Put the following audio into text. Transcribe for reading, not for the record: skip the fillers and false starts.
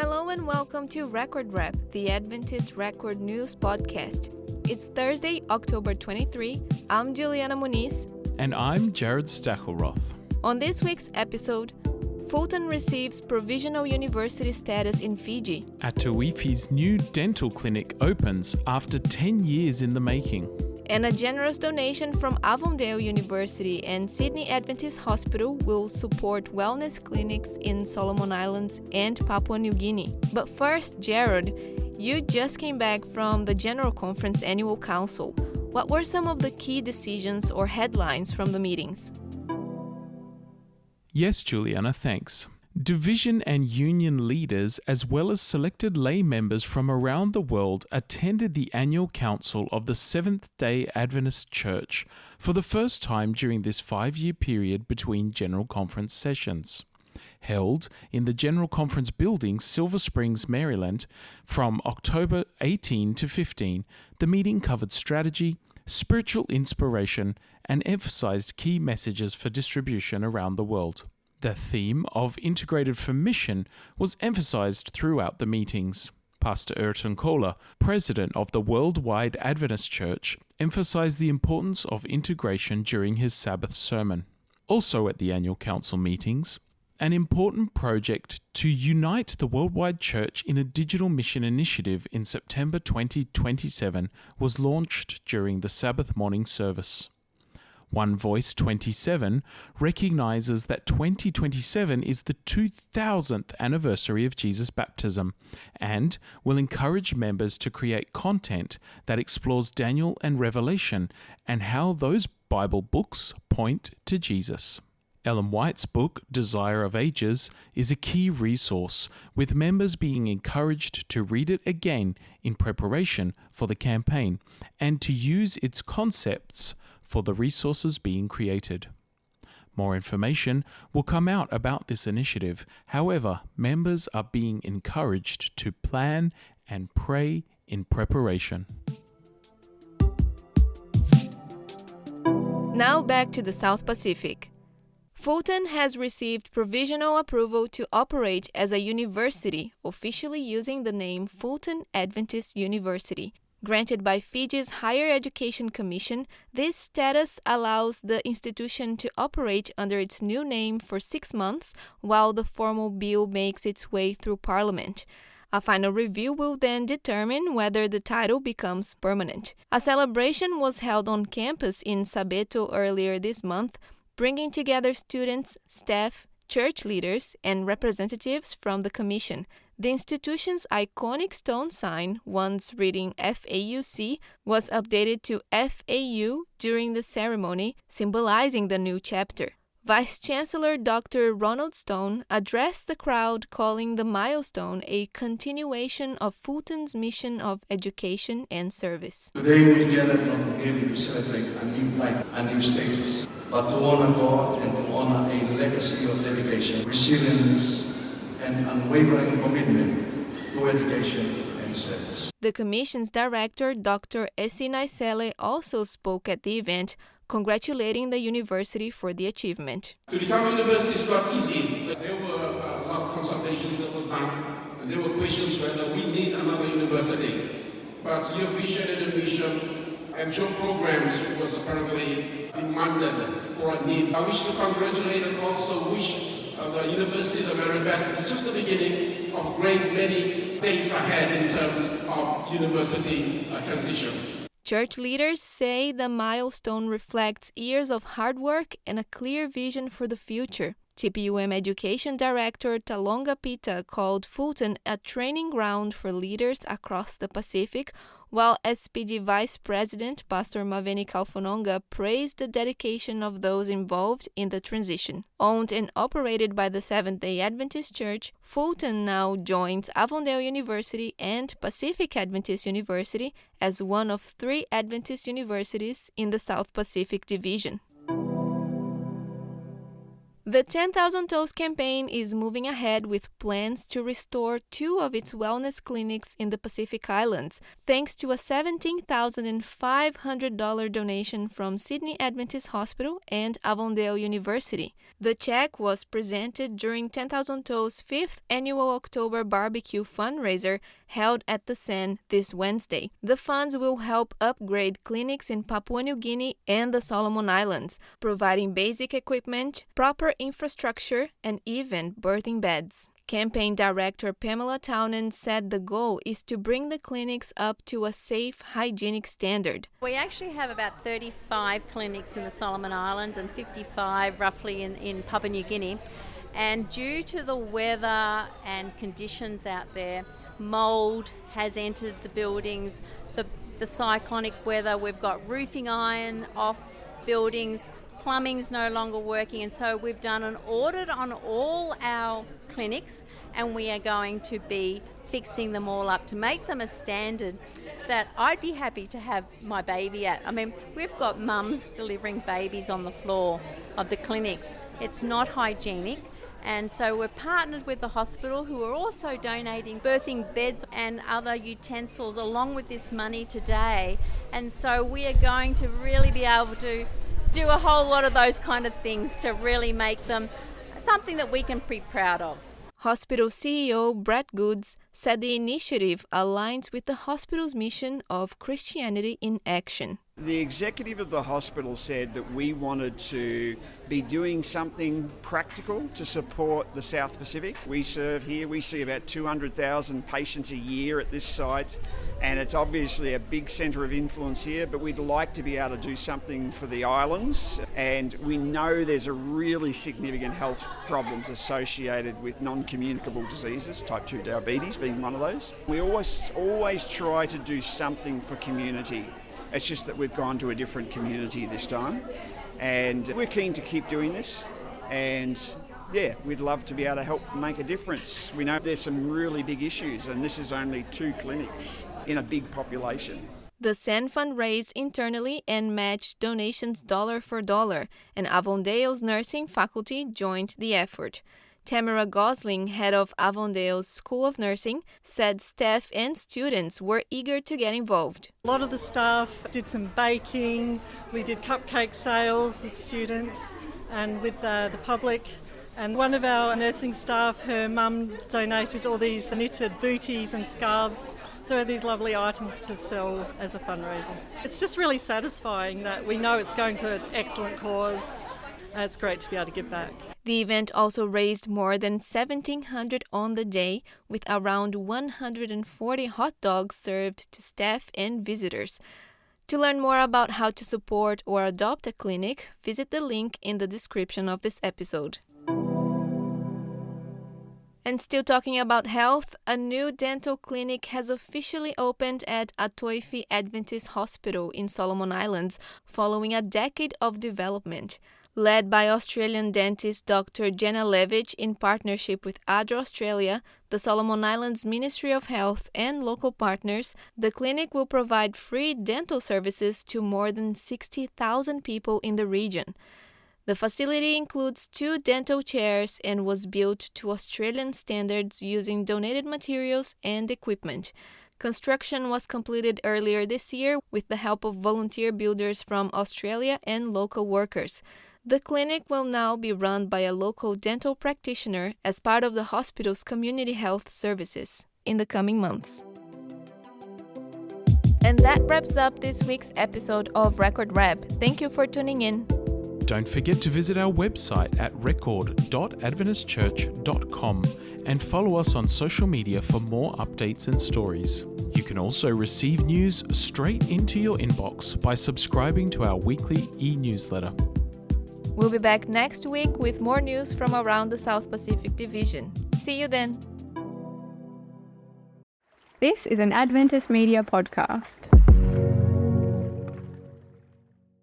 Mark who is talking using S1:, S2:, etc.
S1: Hello and welcome to Record Rep, the Adventist Record News podcast. It's Thursday, October 23. I'm Juliana Muniz.
S2: And I'm Jarrod Stackelroth.
S1: On this week's episode, Fulton receives provisional university status in Fiji.
S2: Atoifi's new dental clinic opens after 10 years in the making.
S1: And a generous donation from Avondale University and Sydney Adventist Hospital will support wellness clinics in Solomon Islands and Papua New Guinea. But first, Jarrod, you just came back from the General Conference Annual Council. What were some of the key decisions or headlines from the meetings?
S2: Yes, Juliana, thanks. Division and union leaders, as well as selected lay members from around the world, attended the annual council of the Seventh-day Adventist Church for the first time during this 5-year period between General Conference sessions. Held in the General Conference building, Silver Springs, Maryland, from October 18 to 15, the meeting covered strategy, spiritual inspiration, and emphasized key messages for distribution around the world. The theme of Integrated for Mission was emphasized throughout the meetings. Pastor Ayrton Kohler, president of the Worldwide Adventist Church, emphasized the importance of integration during his Sabbath sermon. Also at the annual council meetings, an important project to unite the worldwide church in a digital mission initiative in September 2027 was launched during the Sabbath morning service. OneVoice 27 recognizes that 2027 is the 2000th anniversary of Jesus' baptism and will encourage members to create content that explores Daniel and Revelation and how those Bible books point to Jesus. Ellen White's book, Desire of Ages, is a key resource, with members being encouraged to read it again in preparation for the campaign and to use its concepts for the resources being created. More information will come out about this initiative. However, members are being encouraged to plan and pray in preparation.
S1: Now back to the South Pacific. Fulton has received provisional approval to operate as a university, officially using the name Fulton Adventist University. Granted by Fiji's Higher Education Commission, this status allows the institution to operate under its new name for 6 months while the formal bill makes its way through Parliament. A final review will then determine whether the title becomes permanent. A celebration was held on campus in Sabeto earlier this month, bringing together students, staff, church leaders, and representatives from the Commission. The institution's iconic stone sign, once reading FAUC, was updated to FAU during the ceremony, symbolizing the new chapter. Vice-Chancellor Dr. Ronald Stone addressed the crowd, calling the milestone a continuation of Fulton's mission of education and service.
S3: Today we gather not merely to celebrate a new life, a new status, but to honor God and to honor a legacy of dedication, resilience, and unwavering commitment to education and service.
S1: The Commission's director, Dr. Essi Naisele, also spoke at the event, congratulating the university for the achievement.
S4: To become a university is not easy. There were a lot of consultations that was done, and there were questions whether we need another university. But your vision and mission and your programs was apparently demanded for a need. I wish to congratulate and also wish the university the very best. It's just the beginning of great many days ahead in terms of university transition.
S1: Church leaders say the milestone reflects years of hard work and a clear vision for the future. TPUM Education Director Talonga Pita called Fulton a training ground for leaders across the Pacific, while SPD Vice President Pastor Maveni Kaufononga praised the dedication of those involved in the transition. Owned and operated by the Seventh-day Adventist Church, Fulton now joins Avondale University and Pacific Adventist University as one of 3 Adventist universities in the South Pacific Division. The 10,000 Toes campaign is moving ahead with plans to restore 2 of its wellness clinics in the Pacific Islands, thanks to a $17,500 donation from Sydney Adventist Hospital and Avondale University. The check was presented during 10,000 Toes' 5th annual October barbecue fundraiser held at the Sen this Wednesday. The funds will help upgrade clinics in Papua New Guinea and the Solomon Islands, providing basic equipment, proper infrastructure, and even birthing beds. Campaign Director Pamela Townend said the goal is to bring the clinics up to a safe, hygienic standard.
S5: We actually have about 35 clinics in the Solomon Islands and 55 roughly in Papua New Guinea. And due to the weather and conditions out there, mould has entered the buildings, the cyclonic weather, we've got roofing iron off buildings, plumbing's no longer working, and so we've done an audit on all our clinics and we are going to be fixing them all up to make them a standard that I'd be happy to have my baby at. I mean, we've got mums delivering babies on the floor of the clinics. It's not hygienic. And so we're partnered with the hospital, who are also donating birthing beds and other utensils along with this money today. And so we are going to really be able to do a whole lot of those kind of things to really make them something that we can be proud of.
S1: Hospital CEO Brett Goods said the initiative aligns with the hospital's mission of Christianity in Action.
S6: The executive of the hospital said that we wanted to be doing something practical to support the South Pacific. We serve here, we see about 200,000 patients a year at this site, and it's obviously a big centre of influence here, but we'd like to be able to do something for the islands, and we know there's a really significant health problems associated with non-communicable diseases, type 2 diabetes being one of those. We always try to do something for community. It's just that we've gone to a different community this time, and we're keen to keep doing this, and we'd love to be able to help make a difference. We know there's some really big issues, and this is only 2 clinics in a big population.
S1: The Sen Fund raised internally and matched donations dollar for dollar, and Avondale's nursing faculty joined the effort. Tamara Gosling, head of Avondale's School of Nursing, said staff and students were eager to get involved.
S7: A lot of the staff did some baking, we did cupcake sales with students and with the public. And one of our nursing staff, her mum donated all these knitted booties and scarves, so these lovely items to sell as a fundraiser. It's just really satisfying that we know it's going to an excellent cause. It's great to be able to give back.
S1: The event also raised more than $1,700 on the day, with around 140 hot dogs served to staff and visitors. To learn more about how to support or adopt a clinic, visit the link in the description of this episode. And still talking about health, a new dental clinic has officially opened at Atoifi Adventist Hospital in Solomon Islands following a decade of development. Led by Australian dentist Dr. Jenna Levitch in partnership with ADRA Australia, the Solomon Islands Ministry of Health and local partners, the clinic will provide free dental services to more than 60,000 people in the region. The facility includes 2 dental chairs and was built to Australian standards using donated materials and equipment. Construction was completed earlier this year with the help of volunteer builders from Australia and local workers. The clinic will now be run by a local dental practitioner as part of the hospital's community health services in the coming months. And that wraps up this week's episode of Record Rap. Thank you for tuning in.
S2: Don't forget to visit our website at record.adventistchurch.com and follow us on social media for more updates and stories. You can also receive news straight into your inbox by subscribing to our weekly e-newsletter.
S1: We'll be back next week with more news from around the South Pacific Division. See you then.
S8: This is an Adventist Media podcast.